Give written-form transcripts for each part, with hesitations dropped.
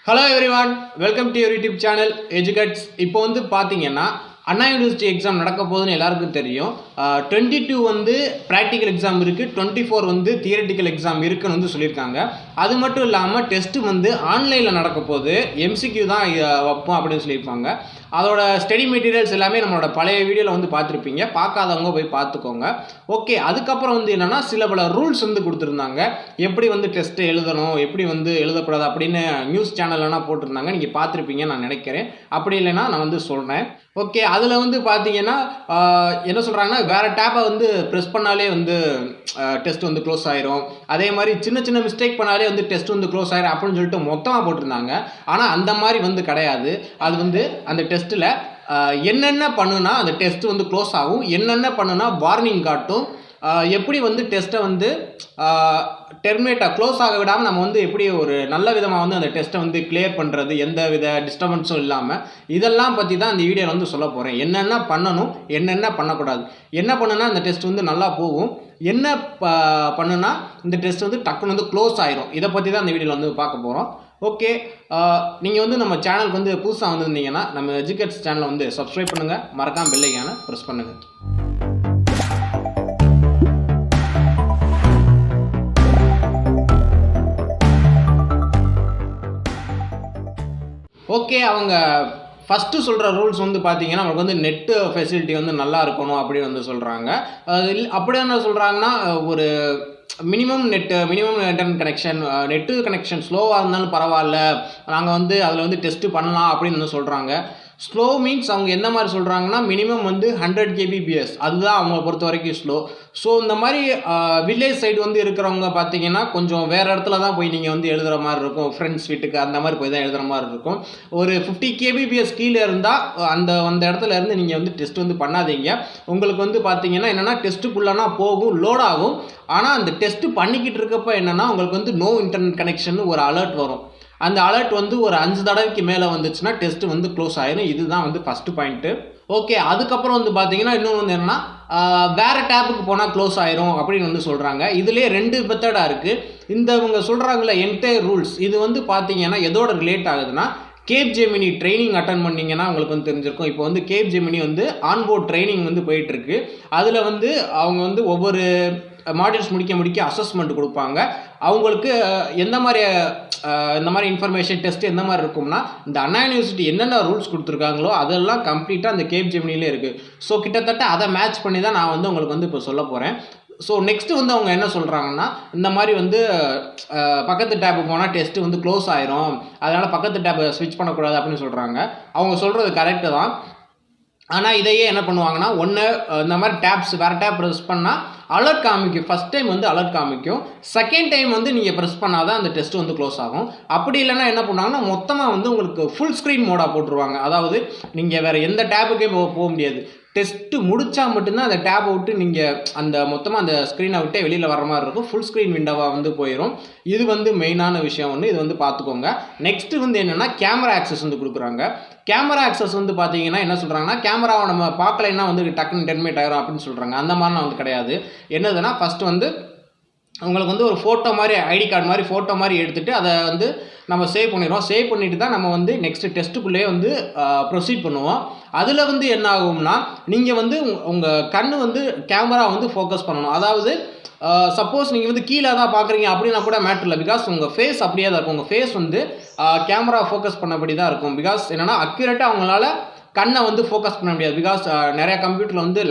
Hello everyone, welcome to your YouTube channel Educates. இப்போ வந்து பாத்தீங்கன்னா அண்ணா யூனிவர்சிட்டி எக்ஸாம் நடக்க போகுதுன்னு எல்லாருக்கும் தெரியும். 22 வந்து பிராக்டிக்கல் எக்ஸாம் இருக்கு, 24 வந்து தியரிட்டிக்கல் எக்ஸாம் இருக்குன்னு வந்து சொல்லியிருக்காங்க. அது மட்டும் இல்லாமல் டெஸ்ட் வந்து ஆன்லைனில் நடக்க போகுது, எம்சிக்யூ தான் வைப்போம் அப்படின்னு சொல்லியிருப்பாங்க. அதோட ஸ்டடி மெட்டீரியல்ஸ் எல்லாமே நம்மளோட பழைய வீடியோவில் வந்து பார்த்துருப்பீங்க, பார்க்காதவங்க போய் பார்த்துக்கோங்க. ஓகே, அதுக்கப்புறம் வந்து என்னென்னா சில பல ரூல்ஸ் வந்து கொடுத்துருந்தாங்க, எப்படி வந்து டெஸ்ட்டு எழுதணும், எப்படி வந்து எழுதக்கூடாது அப்படின்னு நியூஸ் சேனல்லாம் போட்டிருந்தாங்க. நீங்கள் பார்த்துருப்பீங்க நான் நினைக்கிறேன், அப்படி இல்லைன்னா நான் வந்து சொல்கிறேன். ஓகே, அதில் வந்து பார்த்தீங்கன்னா என்ன சொல்கிறாங்கன்னா, வேறு டேப்பை வந்து ப்ரெஸ் பண்ணாலே வந்து டெஸ்ட் வந்து க்ளோஸ் ஆயிரும், அதே மாதிரி சின்ன சின்ன மிஸ்டேக் பண்ணாலே வந்து டெஸ்ட் வந்து க்ளோஸ் ஆயிரும் அப்படின்னு சொல்லிட்டு மொத்தமாக போட்டிருந்தாங்க. ஆனால் அந்த மாதிரி வந்து கிடையாது. அது வந்து அந்த டெஸ்ட்டில் என்னென்ன பண்ணுனா அந்த டெஸ்ட் வந்து க்ளோஸ் ஆகும், என்னென்ன பண்ணுனா வார்னிங் காட்டும், எப்படி வந்து டெஸ்ட்டை வந்து க்ளோஸ் ஆக விடாமல் நம்ம வந்து எப்படி ஒரு நல்ல விதமாக வந்து அந்த டெஸ்ட்டை வந்து கிளியர் பண்ணுறது, எந்த வித டிஸ்டர்பன்ஸும் இல்லாமல், இதெல்லாம் பற்றி தான் இந்த வீடியோவில் வந்து சொல்ல போகிறேன். என்னென்ன பண்ணணும், என்னென்ன பண்ணக்கூடாது, என்ன பண்ணுனா இந்த டெஸ்ட் வந்து நல்லா போகும், என்ன பண்ணுனா இந்த டெஸ்ட் வந்து டக்குன்னு வந்து க்ளோஸ் ஆயிரும், இதை பற்றி தான் இந்த வீடியோவில் வந்து பார்க்க போகிறோம். ஓகே, நீங்கள் வந்து நம்ம சேனலுக்கு வந்து புதுசாக வந்திருந்தீங்கன்னா நம்ம எஜுகேட்ஸ் சேனலை வந்து சப்ஸ்கிரைப் பண்ணுங்கள், மறக்காமல் பெல் ஐகானை ப்ரெஸ் பண்ணுங்கள். ஓகே, அவங்க ஃபஸ்ட்டு சொல்கிற ரூல்ஸ் வந்து பார்த்தீங்கன்னா நமக்கு வந்து நெட்டு ஃபெசிலிட்டி வந்து நல்லா இருக்கணும் அப்படின்னு வந்து சொல்கிறாங்க. அப்படி என்ன சொல்கிறாங்கன்னா, ஒரு minimum internet connection, net connection ஸ்லோவாக இருந்தாலும் பரவாயில்ல, நாங்கள் வந்து அதில் வந்து டெஸ்ட்டு பண்ணலாம் அப்படின்னு வந்து சொல்கிறாங்க. ஸ்லோ மீன்ஸ் அவங்க எந்த மாதிரி சொல்கிறாங்கன்னா, மினிமம் வந்து 100 kbps, அதுதான் அவங்க பொறுத்த வரைக்கும் ஸ்லோ. ஸோ இந்த மாதிரி வில்லேஜ் சைடு வந்து இருக்கிறவங்க பார்த்தீங்கன்னா கொஞ்சம் வேறு இடத்துல தான் போய் நீங்கள் வந்து எழுதுகிற மாதிரி இருக்கும், ஃப்ரெண்ட்ஸ் வீட்டுக்கு அந்த மாதிரி போய் தான் எழுதுகிற மாதிரி இருக்கும். ஒரு 50 kbps கீழே இருந்தால் அந்த இடத்துல இருந்து நீங்கள் வந்து டெஸ்ட் வந்து பண்ணாதீங்க. உங்களுக்கு வந்து பார்த்தீங்கன்னா என்னென்னா டெஸ்ட்டுக்குள்ளனா போகும், லோட் ஆகும். ஆனால் அந்த டெஸ்ட்டு பண்ணிக்கிட்டு இருக்கப்போ என்னென்னா உங்களுக்கு வந்து நோ இன்டர்நெட் கனெக்ஷன் ஒரு அலர்ட் வரும். அந்த அலர்ட் வந்து ஒரு 5 தடவைக்கு மேலே வந்துச்சுன்னா டெஸ்ட் வந்து க்ளோஸ் ஆயிடும். இதுதான் வந்து ஃபஸ்ட்டு பாயிண்ட்டு. ஓகே, அதுக்கப்புறம் வந்து பார்த்தீங்கன்னா இன்னொன்று வந்து என்னென்னா, வேறு டேப்புக்கு போனால் க்ளோஸ் ஆயிரும் அப்படின்னு வந்து சொல்கிறாங்க. இதுலேயே 2 மெத்தடாக இருக்குது. இவங்க சொல்கிறாங்களே என்டையர் ரூல்ஸ், இது வந்து பார்த்தீங்கன்னா எதோட ரிலேட் ஆகுதுன்னா, கேப் ஜெமினி ட்ரைனிங் அட்டன் பண்ணிங்கன்னா உங்களுக்கு வந்து தெரிஞ்சிருக்கும். இப்போ வந்து கேப் ஜெமினி வந்து ஆன்போர்ட் ட்ரைனிங் வந்து போயிட்டுருக்கு. அதில் வந்து அவங்க வந்து ஒவ்வொரு மாடியூல்ஸ் முடிக்க அசஸ்மெண்ட் கொடுப்பாங்க. அவங்களுக்கு இந்த மாதிரி இன்ஃபர்மேஷன் டெஸ்ட் எந்த மாதிரி இருக்கும்னா, இந்த அண்ணா யூனிவர்சிட்டி என்னென்ன ரூல்ஸ் கொடுத்துருக்காங்களோ அதெல்லாம் கம்ப்ளீட்டாக அந்த கேப் ஜெமினிலே இருக்குது. ஸோ கிட்டத்தட்ட அதை மேட்ச் பண்ணி தான் நான் வந்து உங்களுக்கு வந்து இப்போ சொல்ல போகிறேன். ஸோ நெக்ஸ்ட்டு வந்து அவங்க என்ன சொல்கிறாங்கன்னா, இந்த மாதிரி வந்து பக்கத்து டேப்பு போனால் டெஸ்ட்டு வந்து க்ளோஸ் ஆயிரும், அதனால் பக்கத்து டேப்பை ஸ்விட்ச் பண்ணக்கூடாது அப்படின்னு சொல்கிறாங்க. அவங்க சொல்கிறது கரெக்டு தான். ஆனால் இதையே என்ன பண்ணுவாங்கன்னா, ஒன்று இந்த மாதிரி வேறு டேப் ப்ரெஸ் பண்ணால் அலர்ட் காமிக்கும். ஃபஸ்ட் டைம் வந்து அலர்ட் காமிக்கும், செகண்ட் டைம் வந்து நீங்கள் ப்ரெஸ் பண்ணால் தான் அந்த டெஸ்ட் வந்து க்ளோஸ் ஆகும். அப்படி இல்லைன்னா என்ன பண்ணுவாங்கன்னா, மொத்தமாக வந்து உங்களுக்கு ஃபுல் ஸ்க்ரீன் மோடாக போட்டுருவாங்க. அதாவது நீங்கள் வேறு எந்த டேப்புக்கே போக முடியாது. டெஸ்ட்டு முடித்தா மட்டும்தான் அந்த டேப்பை விட்டு நீங்கள் மொத்தமாக அந்த ஸ்க்ரீனை விட்டே வெளியில் வர மாதிரி இருக்கும். ஃபுல் ஸ்க்ரீன் விண்டோவாக வந்து போயிடும். இது வந்து மெயினான விஷயம் ஒன்று, இது வந்து பார்த்துக்கோங்க. நெக்ஸ்ட்டு வந்து என்னென்னா, கேமரா ஆக்சஸ் வந்து கொடுக்குறாங்க. கேமரா ஆக்சஸ் வந்து பார்த்தீங்கன்னா என்ன சொல்கிறாங்கன்னா, கேமராவை நம்ம பார்க்கலைன்னா வந்து டக்குன்னு டெர்மினேட் ஆகிரும் அப்படின்னு சொல்கிறாங்க. அந்த மாதிரிலாம் வந்து கிடையாது. என்னதுன்னா, ஃபஸ்ட்டு வந்து உங்களுக்கு வந்து ஒரு ஃபோட்டோ மாதிரி, ஐடி கார்டு மாதிரி ஃபோட்டோ மாதிரி எடுத்துகிட்டு அதை வந்து நம்ம சேவ் பண்ணிடுவோம். சேவ் பண்ணிவிட்டு தான் நம்ம வந்து நெக்ஸ்ட்டு டெஸ்ட்டுக்குள்ளேயே வந்து ப்ரொசீட் பண்ணுவோம். அதில் வந்து என்ன ஆகும்னா, நீங்கள் வந்து உங்கள் கண் வந்து கேமரா வந்து ஃபோக்கஸ் பண்ணணும். அதாவது சப்போஸ் நீங்கள் வந்து கீழே தான் பார்க்குறீங்க அப்படின்னா கூட மேட்டர் இல்லை, பிகாஸ் உங்கள் ஃபேஸ் அப்படியே தான் இருக்கும். உங்கள் ஃபேஸ் வந்து கேமரா ஃபோக்கஸ் பண்ணபடி தான் இருக்கும். பிகாஸ் என்னென்னா அக்யூரேட்டாக அவங்களால கண்ணை வந்து ஃபோக்கஸ் பண்ண முடியாது. பிகாஸ் நிறையா கம்ப்யூட்டரில் வந்து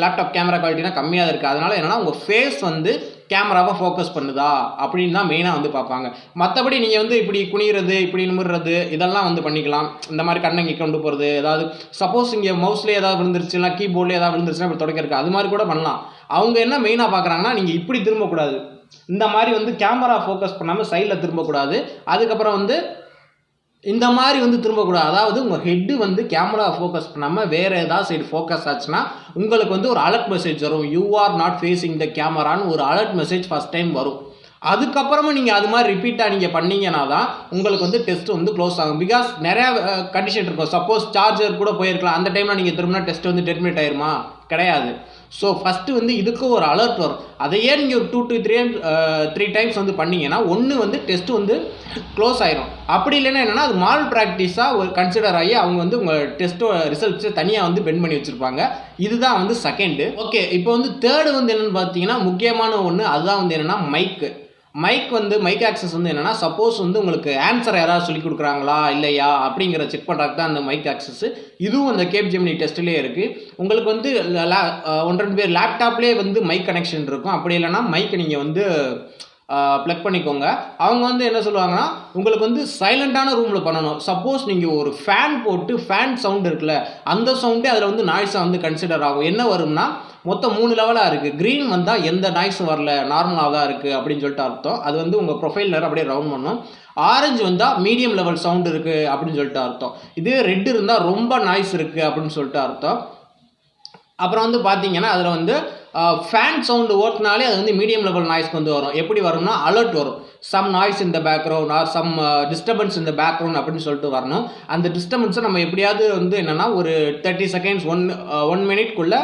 லேப்டாப் கேமரா குவாலிட்டினா கம்மியாக இருக்குது. அதனால் என்னென்னா உங்கள் ஃபேஸ் வந்து கேமராவை ஃபோக்கஸ் பண்ணுதா அப்படின்னு தான் மெயினாக வந்து பார்ப்பாங்க. மற்றபடி நீங்கள் வந்து இப்படி குனிகிறது, இப்படி நிமிடுறது, இதெல்லாம் வந்து பண்ணிக்கலாம். இந்த மாதிரி கண்ணை இங்கே கொண்டு போகிறது, ஏதாவது சப்போஸ் இங்கே மவுஸ்லேயே ஏதாவது விழுந்துருச்சுன்னா, கீபோர்ட்லேயே ஏதாவது விழுந்துருச்சுன்னா இப்படி தொடக்கிறது, அது மாதிரி கூட பண்ணலாம். அவங்க என்ன மெயினாக பார்க்குறாங்கன்னா, நீங்கள் இப்படி திரும்பக்கூடாது, இந்த மாதிரி வந்து கேமரா ஃபோக்கஸ் பண்ணாமல் சைடில் திரும்பக்கூடாது. அதுக்கப்புறம் வந்து இந்த மாதிரி வந்து திரும்பக்கூடாது. அதாவது உங்கள் ஹெட்டு வந்து கேமரா ஃபோக்கஸ் பண்ணாமல் வேறு ஏதாவது சைடு ஃபோக்கஸ் ஆச்சுன்னா உங்களுக்கு வந்து ஒரு அலர்ட் மெசேஜ் வரும். You are not facing the கேமரான்னு ஒரு அலர்ட் மெசேஜ் ஃபஸ்ட் டைம் வரும். அதுக்கப்புறமா நீங்கள் அது மாதிரி ரிப்பீட்டாக நீங்கள் பண்ணிங்கன்னா தான் உங்களுக்கு வந்து டெஸ்ட் வந்து க்ளோஸ் ஆகும். பிகாஸ் நிறையா கண்டிஷன் இருக்கும். சப்போஸ் சார்ஜர் கூட போயிருக்கலாம், அந்த டைமில் நீங்கள் திரும்பினா டெஸ்ட் வந்து டெர்மினேட் ஆயிருமா? கிடையாது. ஸோ ஃபஸ்ட்டு வந்து இதுக்கு ஒரு அலர்ட் வரும். அதையே நீங்கள் ஒரு 2 to 3 டைம்ஸ் வந்து பண்ணிங்கன்னா ஒன்று வந்து டெஸ்ட் வந்து க்ளோஸ் ஆயிரும். அப்படி இல்லைன்னா என்னென்னா அது மால் ப்ராக்டிஸாக ஒரு கன்சிடர் ஆகி அவங்க வந்து உங்கள் டெஸ்ட்டோட ரிசல்ட்ஸை தனியாக வந்து பெண்ட் பண்ணி வச்சுருப்பாங்க. இதுதான் வந்து செகண்டு. ஓகே, இப்போ வந்து தேர்டு வந்து என்னென்னு பார்த்தீங்கன்னா முக்கியமான ஒன்று, அதுதான் வந்து என்னென்னா மைக் ஆக்சஸ் வந்து என்னென்னா சப்போஸ் வந்து உங்களுக்கு ஆன்சர் யாராவது சொல்லி கொடுக்குறாங்களா இல்லையா அப்படிங்கிற செக் பண்ணுறதுக்கு தான் அந்த மைக் ஆக்சஸ். இதுவும் அந்த கேப்ஜெமினி டெஸ்ட்லேயே இருக்குது. உங்களுக்கு வந்து 1-2 பேர் லேப்டாப்லேயே வந்து மைக் கனெக்ஷன் இருக்கும். அப்படி இல்லைன்னா மைக்கை நீங்கள் வந்து ப்ளக் பண்ணிக்கோங்க. அவங்க வந்து என்ன சொல்லுவாங்கன்னா உங்களுக்கு வந்து சைலண்டான ரூமில் பண்ணணும். சப்போஸ் நீங்கள் ஒரு ஃபேன் போட்டு ஃபேன் சவுண்ட் இருக்குல்ல, அந்த சவுண்டே அதில் வந்து நாய்ஸாக வந்து கன்சிடர் ஆகும். என்ன வரும்னா மொத்தம் 3 லெவலாக இருக்குது. க்ரீன் வந்தால் எந்த நாய்ஸும் வரல, நார்மலாக தான் இருக்குது அப்படின்னு சொல்லிட்டு அர்த்தம். அது வந்து உங்கள் ப்ரொஃபைல் நேரம் அப்படியே ரவுண்ட் பண்ணும். ஆரஞ்சு வந்தால் மீடியம் லெவல் சவுண்ட் இருக்குது அப்படின்னு சொல்லிட்டு அர்த்தம். இதே ரெட் இருந்தால் ரொம்ப நாய்ஸ் இருக்குது அப்படின்னு சொல்லிட்டு அர்த்தம். அப்புறம் வந்து பார்த்தீங்கன்னா அதில் வந்து ஃபேன் சவுண்டு ஓட்டினாலே அது வந்து மீடியம் லெவல் நாய்ஸ்க்கு வந்து வரும். எப்படி வரும்னா அலர்ட் வரும், சம் நாய்ஸ் இந்த பேக்ரவுண்ட் ஆர் சம் டிஸ்டர்பன்ஸ் இந்த பேக்ரவுண்ட் அப்படின்னு சொல்லிட்டு வரணும். அந்த டிஸ்டர்பன்ஸை நம்ம எப்படியாவது வந்து என்னென்னா ஒரு 30 செகண்ட்ஸ் 1 மினிட்குள்ளே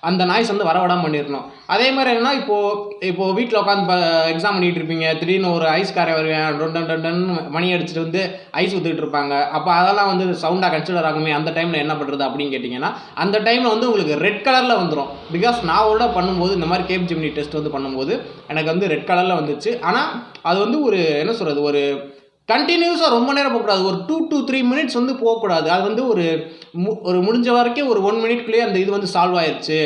அந்த நாய்ஸ் வந்து வரவிடாமல் பண்ணிடணும். அதே மாதிரி என்னன்னா இப்போது வீட்டில் உட்காந்து எக்ஸாம் பண்ணிகிட்டு இருப்பீங்க, திடீர்னு ஒரு ஐஸ்காரை வருவேன், டொன்னு மணி அடிச்சுட்டு வந்து ஐஸ் ஊற்றிட்டு இருப்பாங்க. அப்போ அதெல்லாம் வந்து சவுண்டாக கன்சிடர் ஆகுமே, அந்த டைமில் என்ன பண்ணுறது அப்படின்னு கேட்டிங்கன்னா அந்த டைமில் வந்து உங்களுக்கு ரெட் கலரில் வந்துடும். பிகாஸ் நான் பண்ணும்போது இந்த மாதிரி கேப்ஜெமினி டெஸ்ட் வந்து பண்ணும்போது எனக்கு வந்து ரெட் கலரில் வந்துச்சு. ஆனால் அது வந்து ஒரு என்ன சொல்கிறது, ஒரு கண்டினியூஸாக ரொம்ப நேரம் போகக்கூடாது, ஒரு 2 to 3 மினிட்ஸ் வந்து போகக்கூடாது. அது வந்து ஒரு முடிஞ்ச வரைக்கும் ஒரு 1 மினிட்குள்ளேயே அந்த இது வந்து சால்வ் ஆயிடுச்சு.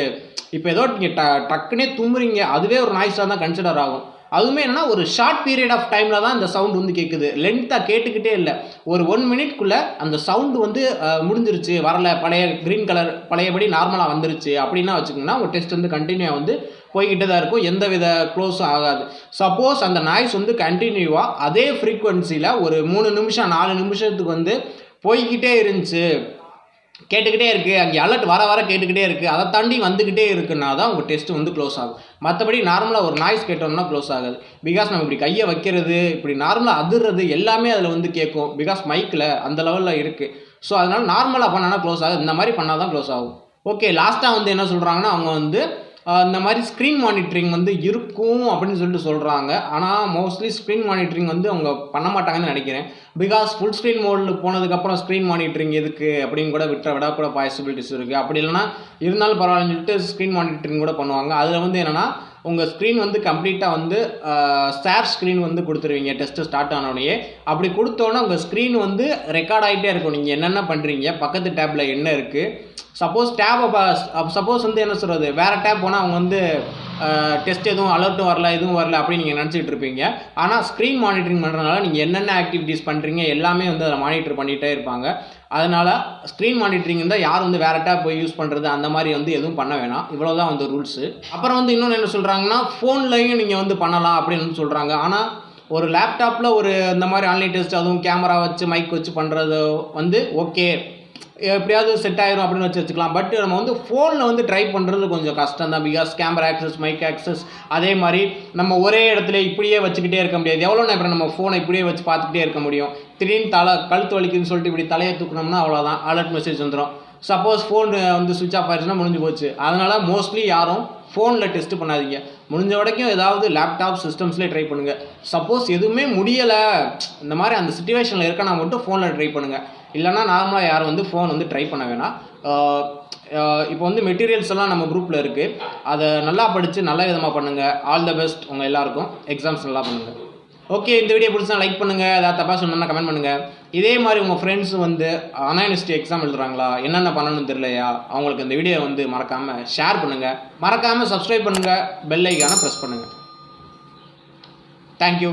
இப்போ ஏதோ நீங்கள் டக்குனே தும்புறீங்க, அதுவே ஒரு நாய்ஸாக தான் கன்சிடர் ஆகும். அதுவுமே என்னென்னா ஒரு ஷார்ட் பீரியட் ஆஃப் டைமில் தான் இந்த சவுண்ட் வந்து கேட்குது, லென்த்தாக கேட்டுக்கிட்டே இல்லை. ஒரு 1 மினிட்குள்ளே அந்த சவுண்டு வந்து முடிஞ்சிருச்சு, வரல, பழைய க்ரீன் கலர் பழையபடி நார்மலாக வந்துருச்சு அப்படின்னா வச்சுக்கோங்கன்னா உங்கள் டெஸ்ட் வந்து கண்டினியூவாக வந்து போய்கிட்டே தான் இருக்கும், எந்த வித க்ளோஸும் ஆகாது. சப்போஸ் அந்த நாய்ஸ் வந்து கண்டினியூவாக அதே ஃப்ரீக்குவன்சியில் ஒரு 3 நிமிஷம் 4 நிமிஷத்துக்கு வந்து போய்கிட்டே இருந்துச்சு, கேட்டுக்கிட்டே இருக்குது, அங்கே அலர்ட் வர கேட்டுக்கிட்டே இருக்குது, அதை தாண்டி வந்துக்கிட்டே இருக்குன்னா தான் உங்கள் டெஸ்ட்டு வந்து க்ளோஸ் ஆகும். மற்றபடி நார்மலாக ஒரு நாய்ஸ் கேட்டோம்னா க்ளோஸ் ஆகாது. பிகாஸ் நம்ம இப்படி கையை வைக்கிறது, இப்படி நார்மலாக அதிர்றது எல்லாமே அதில் வந்து கேட்கும். பிகாஸ் மைக்கில் அந்த லெவலில் இருக்குது. ஸோ அதனால் நார்மலாக பண்ணால் க்ளோஸ் ஆகுது, இந்த மாதிரி பண்ணால் தான் க்ளோஸ் ஆகும். ஓகே, லாஸ்ட்டாக வந்து என்ன சொல்கிறாங்கன்னா அவங்க வந்து இந்த மாதிரி ஸ்க்ரீன் மானிட்டரிங் வந்து இருக்கும் அப்படின்னு சொல்லிட்டு சொல்கிறாங்க. ஆனால் மோஸ்ட்லி ஸ்க்ரீன் மானிட்டரிங் வந்து அவங்க பண்ண மாட்டாங்கன்னு நினைக்கிறேன். பிகாஸ் ஃபுல் ஸ்க்ரீன் மோடில் போனதுக்கப்புறம் ஸ்க்ரீன் மானிட்டரிங் எதுக்கு அப்படின்னு கூட விட கூட பாசிபிலிட்டிஸ் இருக்குது. அப்படி இல்லைனா இருந்தாலும் பரவாயில்லன்னு சொல்லிட்டு ஸ்க்ரீன் மானிட்டரிங் கூட பண்ணுவாங்க. அதில் வந்து என்னென்னா உங்கள் ஸ்க்ரீன் வந்து கம்ப்ளீட்டாக வந்து ஷேர் ஸ்க்ரீன் வந்து கொடுத்துருவீங்க டெஸ்ட்டு ஸ்டார்ட் ஆனோடனே. அப்படி கொடுத்தோன்னே உங்கள் ஸ்க்ரீன் வந்து ரெக்கார்ட் ஆகிட்டே இருக்கும், நீங்கள் என்னென்ன பண்ணுறீங்க, பக்கத்து டேப்பில் என்ன இருக்குது. சப்போஸ் வந்து என்ன சொல்கிறது, வேறு டேப் போனால் அவங்க வந்து டெஸ்ட் எதுவும் அலர்ட்டும் வரல, எதுவும் வரல அப்படின்னு நீங்கள் நினச்சிட்டு இருப்பீங்க. ஆனால் ஸ்க்ரீன் மானிட்டரிங் பண்ணுறதுனால நீங்கள் என்னென்ன ஆக்டிவிட்டீஸ் பண்ணுறீங்க எல்லாமே வந்து அதை மானிட்டர் பண்ணிகிட்டே இருப்பாங்க. அதனால் ஸ்க்ரீன் மானிட்டரிங் இருந்தால் யாரும் வந்து வேறு டேப் போய் யூஸ் பண்ணுறது அந்த மாதிரி வந்து எதுவும் பண்ண வேணாம். இவ்வளோ தான் வந்து ரூல்ஸு. அப்புறம் வந்து இன்னொன்று என்ன சொல்கிறாங்கன்னா ஃபோன்லையும் நீங்கள் வந்து பண்ணலாம் அப்படின்னு சொல்கிறாங்க. ஆனால் ஒரு லேப்டாப்பில் ஒரு இந்த மாதிரி ஆன்லைன் டெஸ்ட் அதுவும் கேமரா வச்சு மைக் வச்சு பண்ணுறது வந்து ஓகே, எப்படியாவது செட் ஆயிரும் அப்படின்னு வச்சுக்கலாம். பட் நம்ம வந்து ஃபோனில் வந்து ட்ரை பண்ணுறது கொஞ்சம் கஷ்டம் தான். Because camera access, mic access, அதே மாதிரி நம்ம ஒரே இடத்துல இப்படியே வச்சுக்கிட்டே இருக்க முடியாது. எவ்வளோ நேரம் நம்ம ஃபோனை இப்படியே வச்சு பார்த்துக்கிட்டே இருக்க முடியும். திடீர்னு கழுத்து வலிக்குதுன்னு சொல்லிட்டு இப்படி தலையை தூக்கணும்னா அவ்வளோதான், அலர்ட் மெசேஜ் வந்துடும். சப்போஸ் ஃபோன் வந்து சுவிட்ச் ஆஃப் ஆயிடுச்சுன்னா முடிஞ்சு போச்சு. அதனால் மோஸ்ட்லி யாரும் ஃபோனில் டெஸ்ட்டு பண்ணாதீங்க. முடிஞ்ச வரைக்கும் ஏதாவது லேப்டாப் சிஸ்டம்ஸ்லேயே ட்ரை பண்ணுங்கள். சப்போஸ் எதுவுமே முடியலை, இந்த மாதிரி அந்த சிச்சுவேஷனில் இருக்கனா மட்டும் ஃபோனில் ட்ரை பண்ணுங்கள். இல்லைனா நார்மலாக யாரும் வந்து ஃபோன் வந்து ட்ரை பண்ண வேணாம். இப்போ வந்து மெட்டீரியல்ஸ் எல்லாம் நம்ம குரூப்பில் இருக்குது, அதை நல்லா படித்து நல்ல விதமாக பண்ணுங்கள். ஆல் த பெஸ்ட் உங்கள் எல்லாருக்கும். எக்ஸாம்ஸ் நல்லா பண்ணுங்கள். ஓகே, இந்த வீடியோ பிடிச்சா லைக் பண்ணுங்கள், ஏதாவது தப்பாக சொன்னா கமெண்ட் பண்ணுங்கள். இதே மாதிரி உங்கள் ஃப்ரெண்ட்ஸ் வந்து அண்ணா யூனிவர்சிட்டி எக்ஸாம் எழுதுறாங்களா, என்னென்ன பண்ணணும்னு தெரியலையா, அவங்களுக்கு இந்த வீடியோ வந்து மறக்காமல் ஷேர் பண்ணுங்கள். மறக்காமல் சப்ஸ்கிரைப் பண்ணுங்கள், பெல் ஐக்கானை ப்ரெஸ் பண்ணுங்கள். தேங்க்யூ.